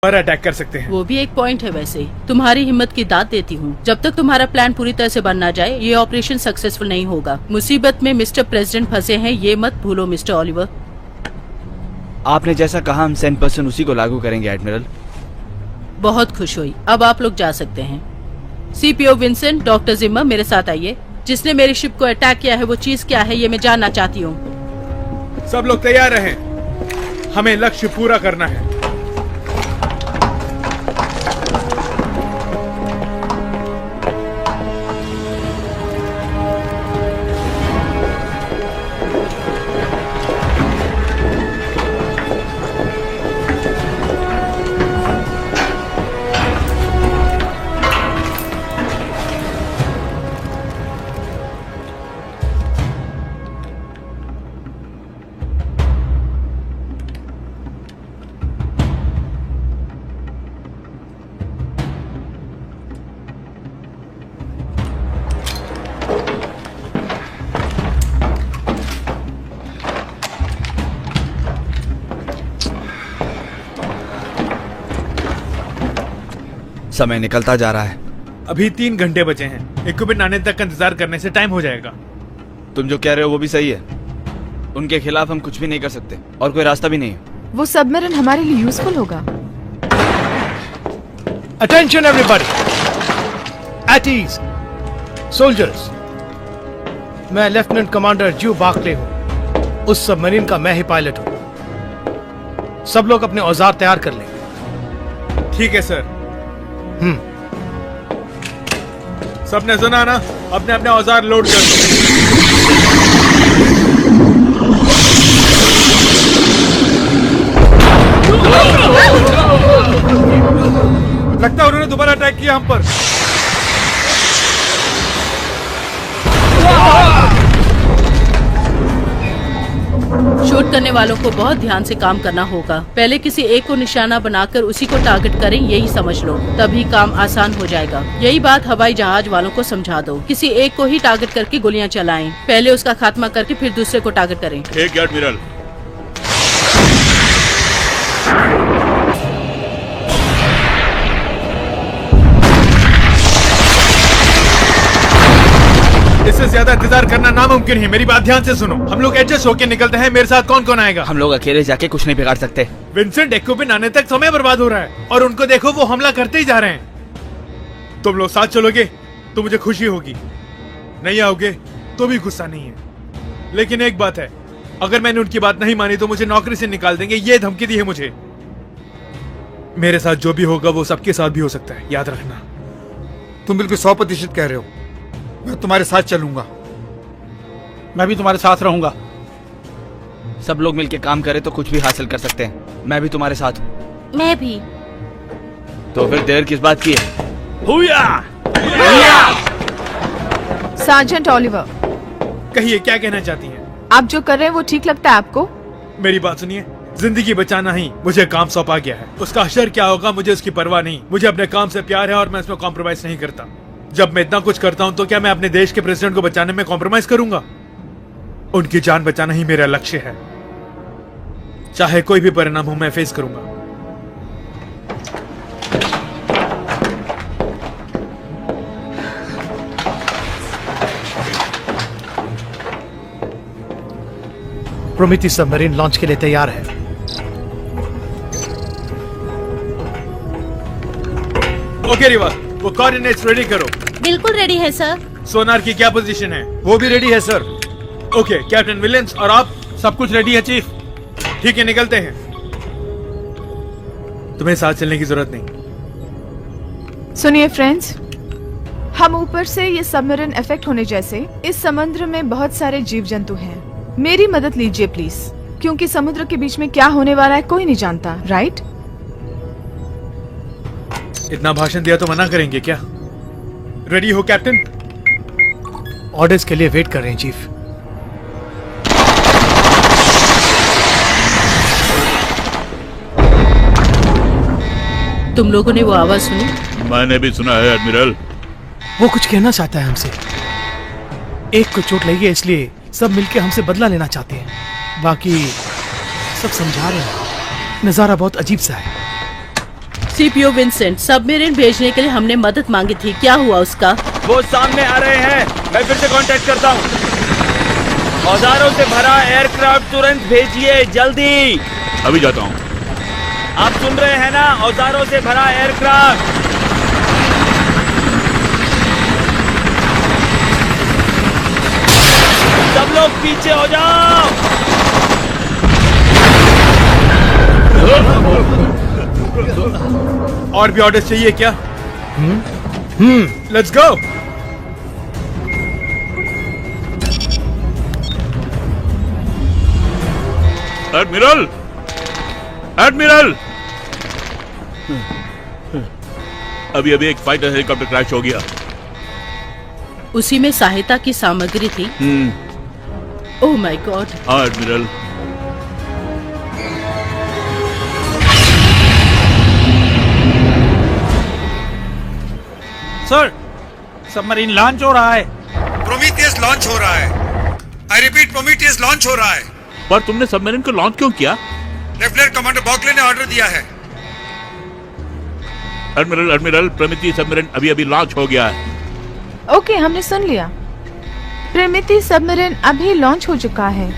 पर अटैक कर सकते हैं। वो भी एक पॉइंट है। वैसे तुम्हारी हिम्मत की दाद देती हूँ। जब तक तुम्हारा प्लान पूरी तरह से बन ना जाए ये ऑपरेशन सक्सेसफुल नहीं होगा। मुसीबत में मिस्टर प्रेसिडेंट फंसे हैं, ये मत भूलो मिस्टर ओलिवर। आपने जैसा कहा हम 100% उसी को लागू करेंगे एडमिरल। बहुत खुश हुई। अब आप लोग जा सकते हैं। सीपीओ विंसेंट, डॉक्टर जिम्मर मेरे साथ आइए। जिसने मेरी शिप को अटैक किया है वो चीज क्या है ये मैं जानना चाहती हूँ। सब लोग तैयार रहें, हमें लक्ष्य पूरा करना है। समय निकलता जा रहा है। अभी 3 घंटे बचे हैं। इक्विपमेंट आने तक का इंतजार करने से टाइम हो जाएगा। तुम जो कह रहे हो वो भी सही है। उनके खिलाफ हम कुछ भी नहीं कर सकते और कोई रास्ता भी नहीं है। वो सबमरीन हमारे लिए यूजफुल होगा। Attention everybody, at ease soldiers. मैं लेफ्टिनेंट कमांडर ज्यू बार्कले हूँ। उस सबमरीन का मैं ही पायलट हूँ। सब लोग अपने औजार तैयार कर लें। ठीक है सर। सबने सुना ना? अपने अपने औजार लोड कर दो। लगता है उन्होंने दोबारा अटैक किया हम पर। शूट करने वालों को बहुत ध्यान से काम करना होगा। पहले किसी एक को निशाना बनाकर उसी को टारगेट करें, यही समझ लो, तभी काम आसान हो जाएगा। यही बात हवाई जहाज वालों को समझा दो। किसी एक को ही टारगेट करके गोलियां चलाएं। पहले उसका खात्मा करके फिर दूसरे को टारगेट करें। ठीक है एडमिरल। इससे ज्यादा इंतजार करना नामुमकिन है। मेरी बात ध्यान से सुनो। हम लोग एडजस्ट होके निकलते हैं। मेरे साथ कौन कौन आएगा? हम लोग अकेले जाके कुछ नहीं बिगाड़ सकते। विंसेंट, इक्विपमेंट आने तक समय बर्बाद हो रहा है और उनको देखो वो हमला करते ही जा रहे हैं। तुम लोग साथ चलोगे तो मुझे खुशी होगी, नहीं आओगे तो भी गुस्सा नहीं है। लेकिन एक बात है, अगर मैंने उनकी बात नहीं मानी तो मुझे नौकरी से निकाल देंगे। ये धमकी दी है मुझे। मेरे साथ जो भी होगा वो सबके साथ भी हो सकता है, याद रखना। तुम बिल्कुल 100% कह रहे हो। मैं तुम्हारे साथ चलूंगा। मैं भी तुम्हारे साथ रहूंगा। सब लोग मिलके काम करें तो कुछ भी हासिल कर सकते हैं। मैं भी तुम्हारे साथ हूँ। मैं भी। तो फिर देर किस बात की है? सार्जेंट ओलिवर, कहिए क्या कहना चाहती हैं? आप जो कर रहे हैं वो ठीक लगता है आपको? मेरी बात सुनिए। जिंदगी बचाना ही मुझे काम सौंपा गया है। उसका असर क्या होगा मुझे उसकी परवाह नहीं। मुझे अपने काम से प्यार है और मैं इसमें कॉम्प्रोमाइज नहीं करता। जब मैं इतना कुछ करता हूं तो क्या मैं अपने देश के प्रेसिडेंट को बचाने में कॉम्प्रोमाइज करूंगा? उनकी जान बचाना ही मेरा लक्ष्य है। चाहे कोई भी परिणाम हो मैं फेस करूंगा। प्रोमेथी सबमरीन लॉन्च के लिए तैयार है। ओके रिवा, वो कोऑर्डिनेट्स रेडी करो। बिल्कुल रेडी है सर। सोनार की क्या पोजीशन है? वो भी रेडी है सर। ओके, कैप्टन विलियम्स और आप? सब कुछ रेडी है चीफ। ठीक है, निकलते हैं। तुम्हें साथ चलने की जरूरत नहीं। सुनिए फ्रेंड्स, हम ऊपर से ये सबमरीन इफेक्ट होने जैसे इस समुद्र में बहुत सारे जीव जंतु हैं। मेरी मदद लीजिए प्लीज, क्योंकि समुद्र के बीच में क्या होने वाला है कोई नहीं जानता, राइट? इतना भाषण दिया तो मना करेंगे क्या? रेडी हो कैप्टन? ऑर्डर्स के लिए वेट कर रहे हैं चीफ। तुम लोगों ने वो आवाज सुनी? मैंने भी सुना है एडमिरल। वो कुछ कहना चाहता है हमसे। एक को चोट लगी है इसलिए सब मिलके हमसे बदला लेना चाहते हैं। बाकी सब समझा रहे हैं। नजारा बहुत अजीब सा है। सीपीओ विंसेंट, सबमरीन भेजने के लिए हमने मदद मांगी थी, क्या हुआ उसका? वो सामने आ रहे हैं, मैं फिर से कांटेक्ट करता हूँ। औजारों से भरा एयरक्राफ्ट तुरंत भेजिए, जल्दी। अभी जाता हूँ। आप सुन रहे हैं ना, औजारों से भरा एयरक्राफ्ट। सब लोग पीछे हो जाओ। और भी ऑर्डर्स चाहिए क्या? Let's go. एडमिरल, एडमिरल, अभी अभी एक फाइटर हेलीकॉप्टर क्रैश हो गया। उसी में सहायता की सामग्री थी। Oh my God. हाँ एडमिरल। सर, सबमरीन लॉन्च हो रहा है। प्रोमीथियस लॉन्च हो रहा है। आई रिपीट, प्रोमीथियस लॉन्च हो रहा है। पर तुमने सबमरीन को लॉन्च क्यों किया? लेफ्टिनेंट कमांडर बॉकले ने ऑर्डर दिया है। एडमिरल, एडमिरल, प्रोमीथियस सबमरीन अभी अभी लॉन्च हो गया है। ओके, हमने सुन लिया। प्रोमीथियस सबमरीन अभी लॉन्च हो चुका है।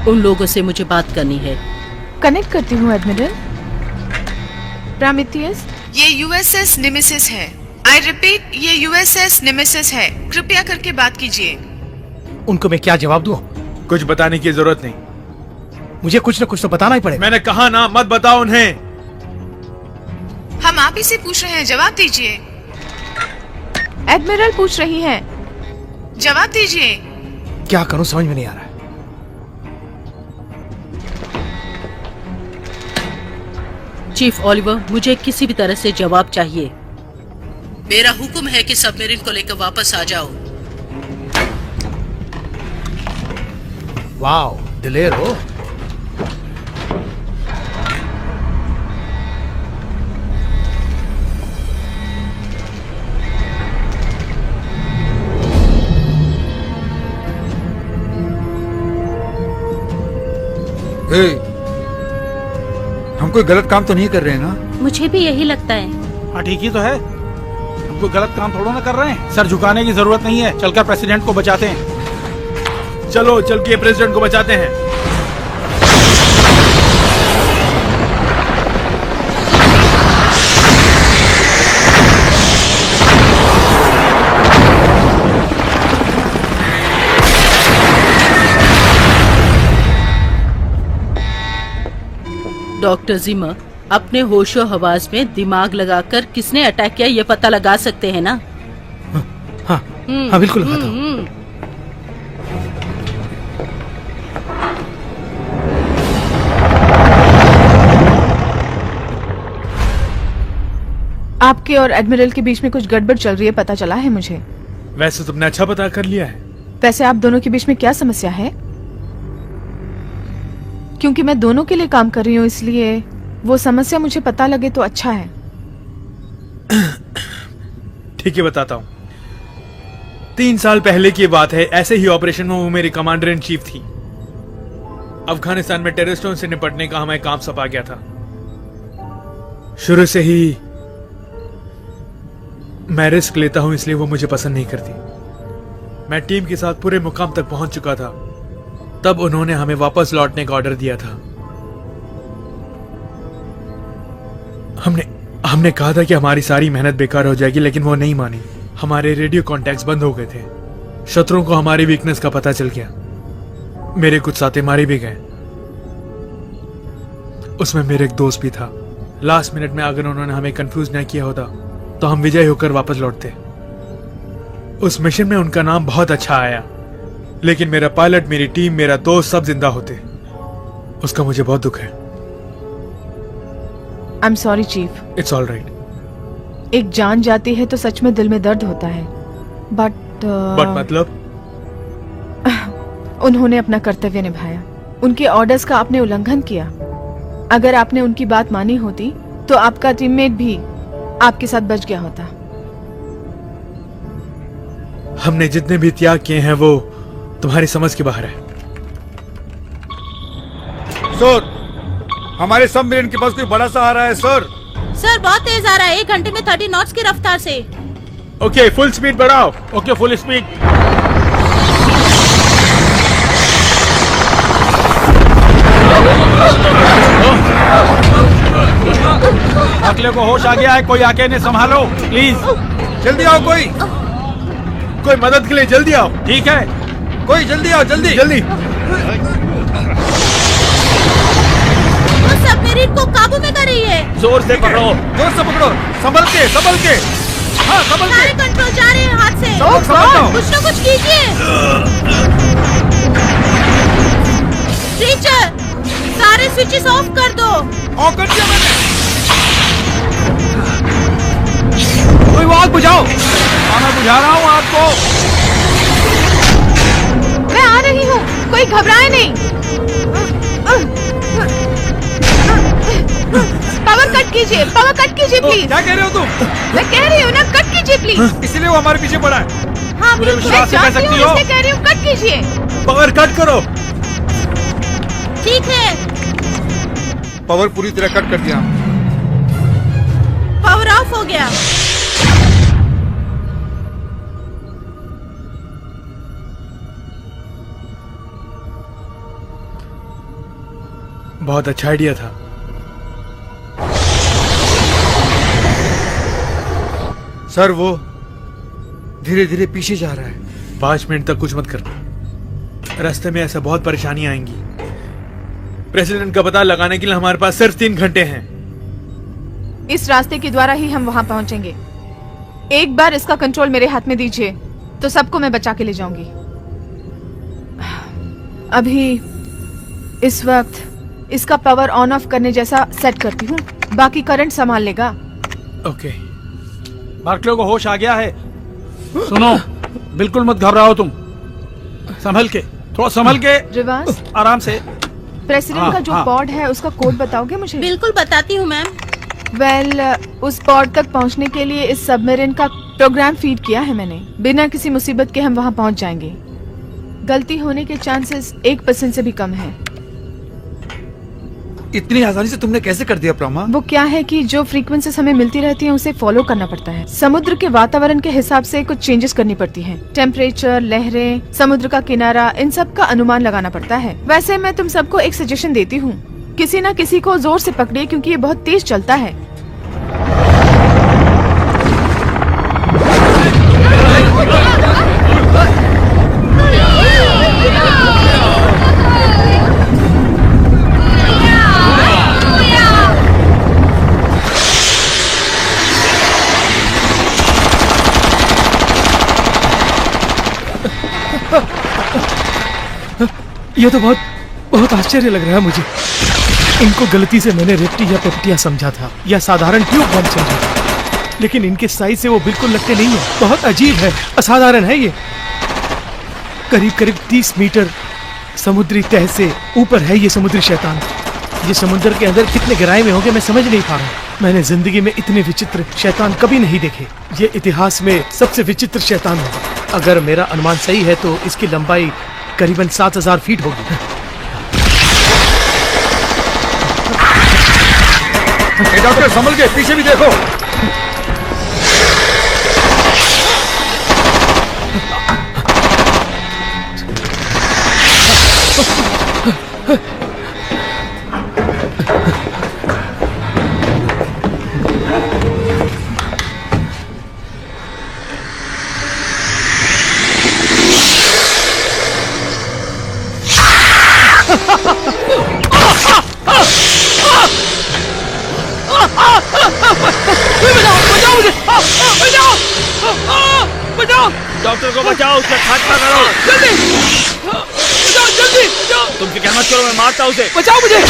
उन लोगों से मुझे बात करनी है। कनेक्ट करती हूँ एडमिरल। प्रोमीथियस, ये यूएसएस नेमेसिस है। आई रिपीट, ये यूएसएस नेमेसिस है। कृपया करके बात कीजिए। उनको मैं क्या जवाब दूं? कुछ बताने की जरूरत नहीं। मुझे कुछ न कुछ तो बताना ही पड़ेगा। मैंने कहा ना, मत बताओ उन्हें। हम आप ही से पूछ रहे हैं, जवाब दीजिए। एडमिरल पूछ रही है, जवाब दीजिए। क्या करूं समझ में नहीं आ रहा है। चीफ ओलिवर, मुझे किसी भी तरह से जवाब चाहिए। मेरा हुक्म है कि सबमरीन को लेकर वापस आ जाओ। वाओ, दिलेर हो। हम कोई गलत काम तो नहीं कर रहे हैं ना? मुझे भी यही लगता है। हाँ ठीक ही तो है, हम कोई गलत काम थोड़ा ना कर रहे हैं। सर झुकाने की जरूरत नहीं है, चलकर प्रेसिडेंट को बचाते हैं। चलो चल के प्रेसिडेंट को बचाते हैं। डॉक्टर जिमर, अपने होशो हवास में दिमाग लगाकर किसने अटैक किया ये पता लगा सकते हैं ना? हाँ, हाँ बिल्कुल लगाता हूं। आपके और एडमिरल के बीच में कुछ गड़बड़ चल रही है, पता चला है मुझे। वैसे तुमने अच्छा पता कर लिया है। वैसे आप दोनों के बीच में क्या समस्या है? क्योंकि मैं दोनों के लिए काम कर रही हूँ, इसलिए वो समस्या मुझे पता लगे तो अच्छा है। ठीक है, बताता हूँ। 3 साल पहले की बात है। ऐसे ही ऑपरेशन में वो मेरी कमांडर इन चीफ थी। अफगानिस्तान में टेररिस्टों से निपटने का हमें काम सौंपा गया था। शुरू से ही मैं रिस्क लेता हूं, इसलिए वो मुझे पसंद नहीं करती। मैं टीम के साथ पूरे मुकाम तक पहुंच चुका था, तब उन्होंने हमें वापस लौटने का ऑर्डर दिया था। हमने कहा था कि हमारी सारी मेहनत बेकार हो जाएगी, लेकिन वो नहीं मानी। हमारे रेडियो कॉन्टैक्ट्स बंद हो गए थे। शत्रुओं को हमारी वीकनेस का पता चल गया। मेरे कुछ साथी मारे भी गए। उसमें मेरे एक दोस्त भी था। लास्ट मिनट में अगर उन्होंने हमें कंफ्यूज न किया होता तो हम विजय होकर वापस लौटते। उस मिशन में उनका नाम बहुत अच्छा आया, लेकिन मेरा पायलट, मेरी टीम, मेरा दोस्त सब जिंदा होते। उसका मुझे बहुत दुख है। I am sorry chief. It's all right. एक जान जाती है तो सच में दिल में दर्द होता है, बट मतलब उन्होंने अपना कर्तव्य निभाया। उनके ऑर्डर्स का आपने उल्लंघन किया। अगर आपने उनकी बात मानी होती तो आपका टीममेट भी आपके साथ बच गया होता। हमने जितने भी त्याग किए हैं वो तुम्हारी समझ के बाहर है। सर, हमारे सबमरीन के पास कोई बड़ा सहारा है सर। सर बहुत तेज आ रहा है, 1 घंटे में 30 नॉट्स की रफ्तार से। ओके, फुल स्पीड बढ़ाओ। Okay, full speed. अगले को होश आ गया है, कोई आके इन्हें संभालो प्लीज। जल्दी आओ, कोई मदद के लिए जल्दी आओ। ठीक है, कोई जल्दी आओ, जल्दी जल्दी। वो सबमरीन को काबू में कर रही है। जोर से पकड़ो। जोर से पकड़ो, संभल के, संभल के। हाँ, संभल सारे के। कंट्रोल जा रहे हैं हाथ से। संभल। कुछ ना कुछ कीजिए। टीचर, सारे स्विचेस ऑफ कर दो। ऑफ कर दिया मैंने। कोई वो आग बुझाओ। मैं बुझा रहा हूँ आपको। मैं आ रही हूँ, कोई घबराए नहीं। पावर कट कीजिए, पावर कट कीजिए प्लीज। क्या कह रहे हो तुम? मैं कह रही हूँ ना, कट कीजिए प्लीज। इसलिए वो हमारे पीछे पड़ा है। हाँ, पूरे मैं विश्वास से कह जानती सकती हूँ, हो। इसलिए कह रही हूँ, कट कीजिए। पावर कट करो। ठीक है, पावर पूरी तरह कट कर दिया। पावर ऑफ हो गया। बहुत अच्छा आइडिया था। सर, वो धीरे धीरे पीछे जा रहा है। 5 मिनट तक कुछ मत करना, रास्ते में ऐसा बहुत परेशानियां आएंगी। प्रेसिडेंट का पता लगाने के लिए हमारे पास सिर्फ 3 घंटे हैं। इस रास्ते के द्वारा ही हम वहाँ पहुँचेंगे। एक बार इसका कंट्रोल मेरे हाथ में दीजिए तो सबको मैं बचा के ले जाऊंगी। अभी इस वक्त इसका पावर ऑन ऑफ करने जैसा सेट करती हूँ, बाकी करंट संभाल लेगा। ओके। बार्कले को होश आ गया है। सुनो, बिल्कुल मत घबराओ तुम। संभल के, थोड़ा संभल के, रिवास, आराम से। प्रेसिडेंट हाँ, का जो हाँ। पॉड है उसका कोड बताओगे मुझे? बिल्कुल बताती हूँ मैम। वेल, उस पॉड तक पहुंचने के लिए इस सबमरीन का प्रोग्राम फीड किया है मैंने। बिना किसी मुसीबत के हम वहां पहुंच जाएंगे। गलती होने के चांसेस 1% से भी कम है। इतनी आसानी से तुमने कैसे कर दिया प्रमा? वो क्या है कि जो फ्रीक्वेंसीज हमें मिलती रहती हैं उसे फॉलो करना पड़ता है। समुद्र के वातावरण के हिसाब से कुछ चेंजेस करनी पड़ती हैं। टेम्परेचर, लहरें, समुद्र का किनारा, इन सब का अनुमान लगाना पड़ता है। वैसे मैं तुम सबको एक सजेशन देती हूँ, किसी न किसी को जोर से पकड़िए क्योंकि ये बहुत तेज चलता है। ये तो बहुत आश्चर्य लग रहा है मुझे। इनको गलती से मैंने रेप्टी या पेप्टिया समझा था या साधारण ट्यूब बम समझा था, लेकिन इनके साइज से वो बिल्कुल लगते नहीं है। बहुत अजीब है, असाधारण है ये। करीब करीब 30 मीटर समुद्री तह से ऊपर है ये समुद्री शैतान। ये समुद्र के अंदर कितने गहराई में होंगे मैं समझ नहीं पा रहा हूँ। मैंने जिंदगी में इतने विचित्र शैतान कभी नहीं देखे। ये इतिहास में सबसे विचित्र शैतान होगा। अगर मेरा अनुमान सही है तो इसकी लंबाई करीबन 7000 फीट होगी। डॉक्टर, संभल के, पीछे भी देखो। डॉक्टर को बचाओ, उसका खात्मा करो। जल्दी, तुमसे क्या मत करो, मैं मारता हूँ उसे। बचाओ मुझे।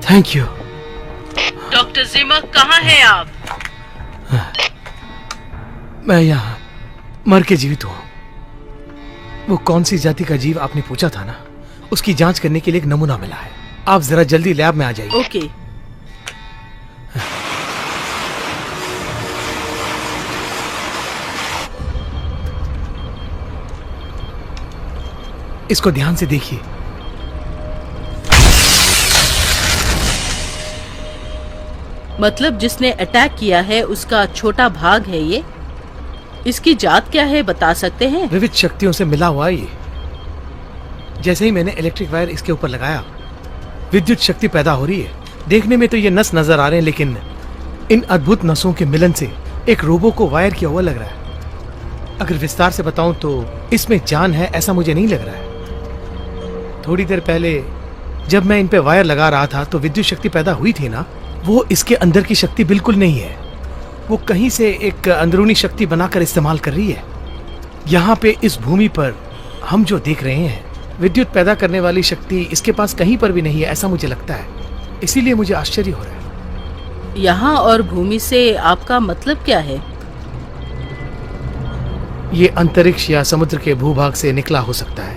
Thank you. डॉक्टर जिमर, कहाँ हैं आप? मैं यहाँ मर के जीवित हूँ। वो कौन सी जाति का जीव आपने पूछा था ना, उसकी जांच करने के लिए एक नमूना मिला है। आप जरा जल्दी लैब में आ जाइए। ओके। इसको ध्यान से देखिए। मतलब जिसने अटैक किया है उसका छोटा भाग है ये। इसकी जात क्या है बता सकते हैं? विविध शक्तियों से मिला हुआ ये। जैसे ही मैंने इलेक्ट्रिक वायर इसके ऊपर लगाया, विद्युत शक्ति पैदा हो रही है। देखने में तो ये नस नजर आ रहे हैं, लेकिन इन अद्भुत नसों के मिलन से एक रोबो को वायर किया हुआ लग रहा है। अगर विस्तार से बताऊं तो इसमें जान है ऐसा मुझे नहीं लग रहा है। थोड़ी देर पहले जब मैं इन पे वायर लगा रहा था तो विद्युत शक्ति पैदा हुई थी ना, वो इसके अंदर की शक्ति बिल्कुल नहीं है। वो कहीं से एक अंदरूनी शक्ति बनाकर इस्तेमाल कर रही है। यहाँ पे इस भूमि पर हम जो देख रहे हैं, विद्युत पैदा करने वाली शक्ति इसके पास कहीं पर भी नहीं है, ऐसा मुझे लगता है। इसीलिए मुझे आश्चर्य हो रहा है। यहाँ और भूमि से आपका मतलब क्या है? ये अंतरिक्ष या समुद्र के भूभाग से निकला हो सकता है।